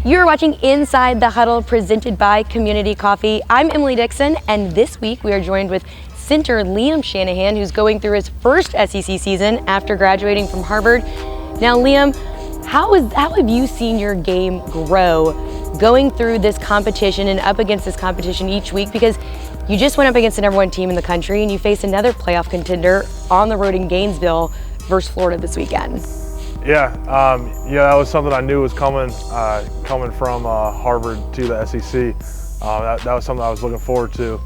You're watching Inside the Huddle, presented by Community Coffee. I'm Emily Dixon, and this week we are joined with center Liam Shanahan, who's going through his first SEC season after graduating from Harvard. Now, Liam, how have you seen your game grow going through this competition and up against this competition each week? Because you just went up against the #1 team in the country, and you face another playoff contender on the road in Gainesville versus Florida this weekend. Yeah, that was something I knew was coming from Harvard to the SEC. That was something I was looking forward to.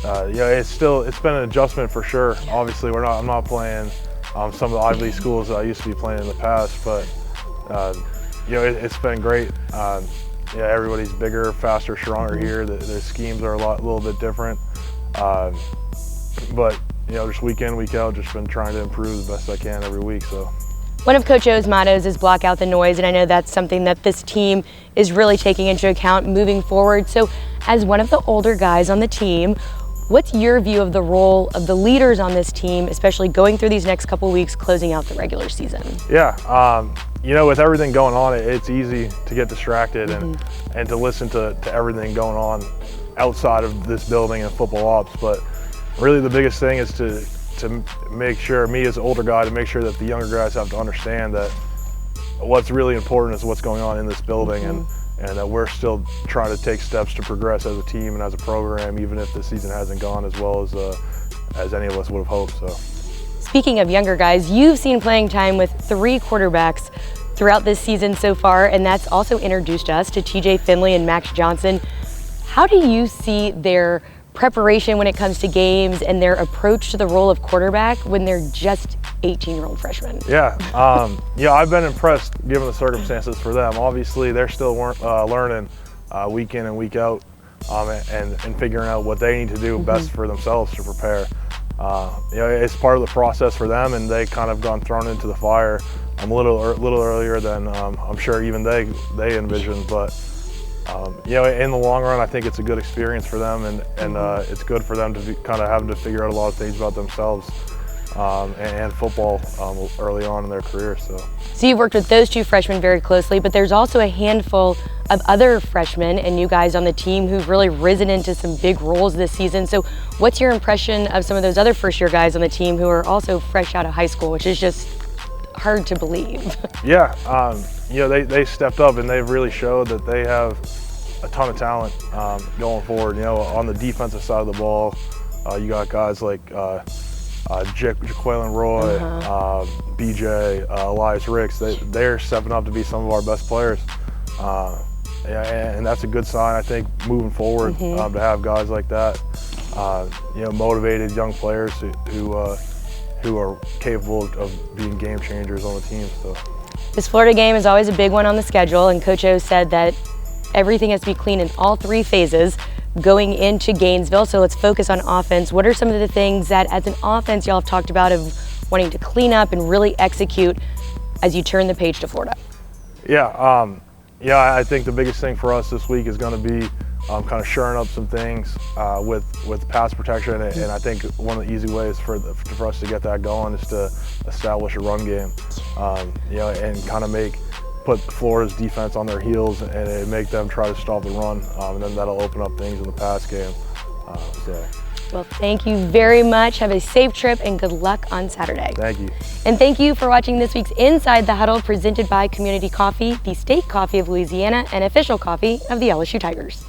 It's been an adjustment for sure. Obviously, I'm not playing some of the Ivy League schools that I used to be playing in the past, but it's been great. Everybody's bigger, faster, stronger here. Their schemes are a little bit different, but just week in, week out, just been trying to improve the best I can every week. So. One of Coach O's mottos is block out the noise, and I know that's something that this team is really taking into account moving forward. So as one of the older guys on the team, what's your view of the role of the leaders on this team, especially going through these next couple weeks, closing out the regular season? Yeah, with everything going on, it's easy to get distracted and to listen to everything going on outside of this building and football ops. But really the biggest thing is to make sure, me as an older guy, to make sure that the younger guys have to understand that what's really important is what's going on in this building, and that we're still trying to take steps to progress as a team and as a program, even if the season hasn't gone as well as any of us would have hoped. So. Speaking of younger guys, you've seen playing time with 3 quarterbacks throughout this season so far, and that's also introduced us to TJ Finley and Max Johnson. How do you see their preparation when it comes to games and their approach to the role of quarterback when they're just 18-year-old freshmen? Yeah, I've been impressed given the circumstances for them. Obviously, they're still learning week in and week out and figuring out what they need to do best for themselves to prepare. It's part of the process for them, and they kind of gone thrown into the fire a little earlier than I'm sure even they envisioned. But in the long run, I think it's a good experience for them, and it's good for them to be kind of having to figure out a lot of things about themselves and football early on in their career. So you've worked with those 2 freshmen very closely, but there's also a handful of other freshmen and new guys on the team who've really risen into some big roles this season. So what's your impression of some of those other first-year guys on the team who are also fresh out of high school, which is just hard to believe? Yeah, they stepped up, and they've really showed that they have a ton of talent going forward. On the defensive side of the ball, you got guys like Jaquelin Roy, BJ, Elias Ricks. They're stepping up to be some of our best players, and that's a good sign, I think, moving forward, to have guys like that, motivated young players who are capable of being game changers on the team. So. This Florida game is always a big one on the schedule, and Coach O said that everything has to be clean in all 3 phases going into Gainesville. So let's focus on offense. What are some of the things that as an offense y'all have talked about of wanting to clean up and really execute as you turn the page to Florida? I think the biggest thing for us this week is going to be kind of shoring up some things with pass protection, and I think one of the easy ways for us to get that going is to establish a run game, and kind of put Florida's defense on their heels and make them try to stop the run, and then that'll open up things in the pass game. Well, thank you very much. Have a safe trip and good luck on Saturday. Thank you. And thank you for watching this week's Inside the Huddle, presented by Community Coffee, the state coffee of Louisiana and official coffee of the LSU Tigers.